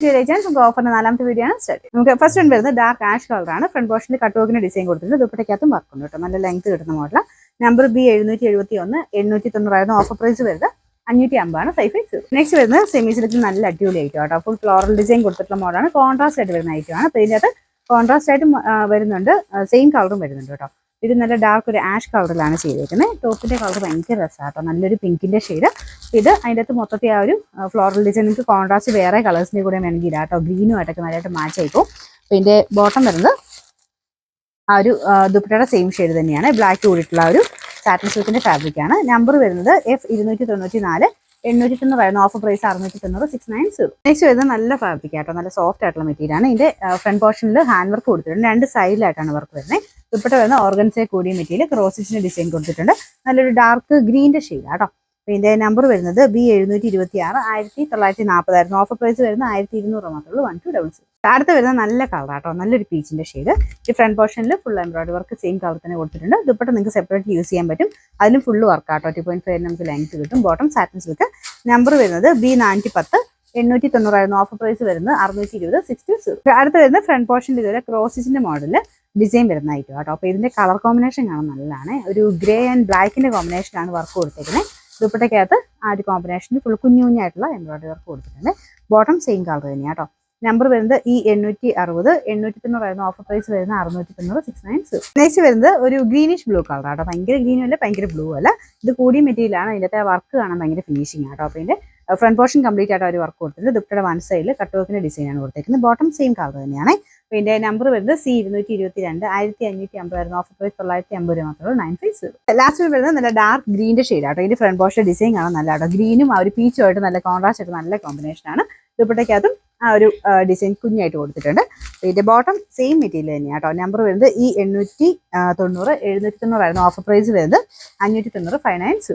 നമുക്ക് ഓഫറിന്റെ 4ാമത്തെ വീഡിയോ ആണ് സ്റ്റാർട്ട്. നമുക്ക് ഫസ്റ്റ് വൺ വരുന്നത് ഡാർക്ക് ആഷ് കളറാണ്. ഫ്രണ്ട് പോർഷനിൽ കട്ട് വർക്കിന്റെ ഡിസൈൻ കൊടുത്തിട്ടുണ്ട്. ദുപ്പട്ടയ്ക്കകത്തും വർക്ക് ഉണ്ട് കേട്ടോ. നല്ല ലെങ്ത് കിട്ടുന്ന model. Number B771 890 offer price വരുന്നത് 550 550. നെക്സ്റ്റ് വരുന്നത് സെമി സിൽക്കിൽ നല്ല അടിപൊളി ഐറ്റം കേട്ടോ. ഫുൾ ഫ്ലോറൽ ഡിസൈൻ കൊടുത്തിട്ടുള്ള മോഡലാണ്. കോൺട്രാസ്റ്റ് ആയിട്ട് വരുന്ന ഐറ്റം ആണ്. അപ്പോൾ ഇതിനകത്ത് കോൺട്രാസ്റ്റ് ആയിട്ട് വരുന്നുണ്ട്, സെയിം കളറും വരുന്നുണ്ട് കേട്ടോ. ഇത് നല്ല ഡാർക്ക് ഒരു ആഷ് കളറിലാണ് ചെയ്തേക്കുന്നത്. ടോപ്പിന്റെ കളർ ഭയങ്കര രസമാട്ടോ, നല്ലൊരു പിങ്കിന്റെ ഷെയ്ഡ്. ഇത് അതിൻ്റെ അകത്ത് മൊത്തത്തിൽ ആ ഒരു ഫ്ലോറൽ ഡിസൈൻ നിങ്ങൾക്ക് കോൺട്രാസ്റ്റ് വേറെ കളേഴ്സിന്റെ കൂടെ വേണമെങ്കിൽ ഇടാം കേട്ടോ. ഗ്രീനുമായിട്ടൊക്കെ നല്ലതായിട്ട് മാച്ച് ആയിപ്പോൾ. അപ്പോൾ ഇതിന്റെ ബോട്ടം വരുന്നത് ആ ഒരു ദുപ്പട്ടയുടെ സെയിം ഷെയ്ഡ് തന്നെയാണ്. ബ്ലാക്ക് കൂടിയിട്ടുള്ള ഒരു സാറ്റിൻ സിൽക്കിന്റെ ഫാബ്രിക് ആണ്. നമ്പർ വരുന്നത് F294 890 ഓഫർ പ്രൈസ് 690 690. നെക്സ്റ്റ് വരുന്നത് നല്ല ഫാബ്രിക് ആട്ടോ, നല്ല സോഫ്റ്റ് ആയിട്ടുള്ള മെറ്റീരിയൽ ആണ്. ഇതിന്റെ ഫ്രണ്ട് പോർഷനിൽ ഹാൻഡ് വർക്ക് കൊടുത്തിട്ടുണ്ട്. 2 സൈഡിലായിട്ടാണ് വർക്ക് വരുന്നത്. ദുപ്പട്ട വരുന്ന ഓർഗൻസേ കൂടിയ മെറ്റീരിയൽ, ക്രോസ് സ്റ്റിച്ചിന്റെ ഡിസൈൻ കൊടുത്തിട്ടുണ്ട്. നല്ലൊരു ഡാർക്ക് ഗ്രീന്റെ ഷെയ്ഡ് ആട്ടോ. അപ്പോൾ ഇതിന്റെ നമ്പർ വരുന്നത് B726 1940 ഓഫർ പ്രൈസ് വരുന്നത് 1200 മാത്രമേ ഉള്ളൂ. 1266. അടുത്ത് വരുന്ന നല്ല കളർ ആട്ടോ, നല്ലൊരു പീച്ചിന്റെ ഷെയ്ഡ്. ഈ ഫ്രണ്ട് പോർഷനിൽ full embroidery work same colour തന്നെ കൊടുത്തിട്ടുണ്ട്. ദുപ്പട്ട നിങ്ങൾക്ക് സെപ്പറേറ്റ് യൂസ് ചെയ്യാൻ പറ്റും. അതിലും ഫുള്ള് വർക്ക് ആട്ടോ. 2.5 നമുക്ക് ലെങ്ത് കിട്ടും. Bottom satin silk. നമ്പർ വരുന്നത് B410 890 ഓഫർ പ്രൈസ് വരുന്നത് 620 620. അടുത്ത് വരുന്ന ഫ്രണ്ട് പോർഷനിൽ ഇതുവരെ ക്രോസ് സ്റ്റിച്ചിന്റെ മോഡൽ ഡിസൈൻ വരുന്ന ഐറ്റം കേട്ടോ. അപ്പോൾ ഇതിന്റെ കളർ കോമ്പിനേഷൻ കാണാൻ നല്ലതാണ്. ഒരു ഗ്രേ ആൻഡ് ബ്ലാക്കിന്റെ കോമ്പിനേഷനാണ് വർക്ക് കൊടുത്തേക്കുന്നത്. ദുപ്പട്ടയ്ക്കകത്ത് ആ ഒരു കോമ്പിനേഷനിൽ ഫുൾ കുഞ്ഞുകുഞ്ഞായിട്ടുള്ള എംബ്രോയിഡറി വർക്ക് കൊടുത്തിട്ടുണ്ട്. ബോട്ടം സെയിം കളർ തന്നെയാണ് കേട്ടോ. നമ്പർ വരുന്നത് E860 890 ഓഫർ പ്രൈസ് വരുന്നത് 690 690. നെക്സ്റ്റ് വരുന്നത് ഒരു ഗ്രീനിഷ് ബ്ലൂ കളർ ആട്ടോ. ഭയങ്കര ഗ്രീനും അല്ല ഭയങ്കര ബ്ലൂ അല്ല, ഇത് കൂടിയ മെറ്റീരിയൽ ആണ്. ഇതിന്റെ വർക്ക് കാണാൻ ഭയങ്കര ഫിനിഷിംഗ് ആട്ടോ. അപ്പോൾ ഇതിന്റെ ഫ്രണ്ട് പോർഷൻ കംപ്ലീറ്റ് ആയിട്ട് അവർ വർക്ക് കൊടുത്തിട്ടുണ്ട്. ദുപ്പട്ടയുടെ വൺ സൈഡിൽ കട്ട് വർക്കിന്റെ ഡിസൈൻ ആണ് കൊടുത്തേക്കുന്നത്. ബോട്ടം സെയിം കളർ തന്നെയാണ്. അപ്പോൾ ഇതിന്റെ നമ്പർ വരുന്നത് C222 1550 ഓഫർ പ്രൈസ് 950 മാത്രമേ 950. ലാസ്റ്റ് വരുന്നത് നല്ല ഡാർക്ക് ഗ്രീന്റെ ഷെയ്ഡ് ആട്ടോ. ഇതിന്റെ ഫ്രണ്ട് പോർഷൻ ഡിസൈൻ കാണാൻ നല്ല ആട്ടോ. ഗ്രീനും ആ ഒരു പീച്ചുമായിട്ട് നല്ല കോൺട്രാസ്റ്റ് ആയിട്ട് നല്ല കോമ്പിനേഷൻ ആണ്. ദുപ്പട്ടയ്ക്കകത്തും ആ ഒരു ഡിസൈൻ കുഞ്ഞായിട്ട് കൊടുത്തിട്ടുണ്ട്. ഇതിന്റെ ബോട്ടം സെയിം മെറ്റീരിയൽ തന്നെയാണ് കേട്ടോ. നമ്പർ വരുന്നത് E890 790 ഓഫർ പ്രൈസ് വരുന്നത് 590 590.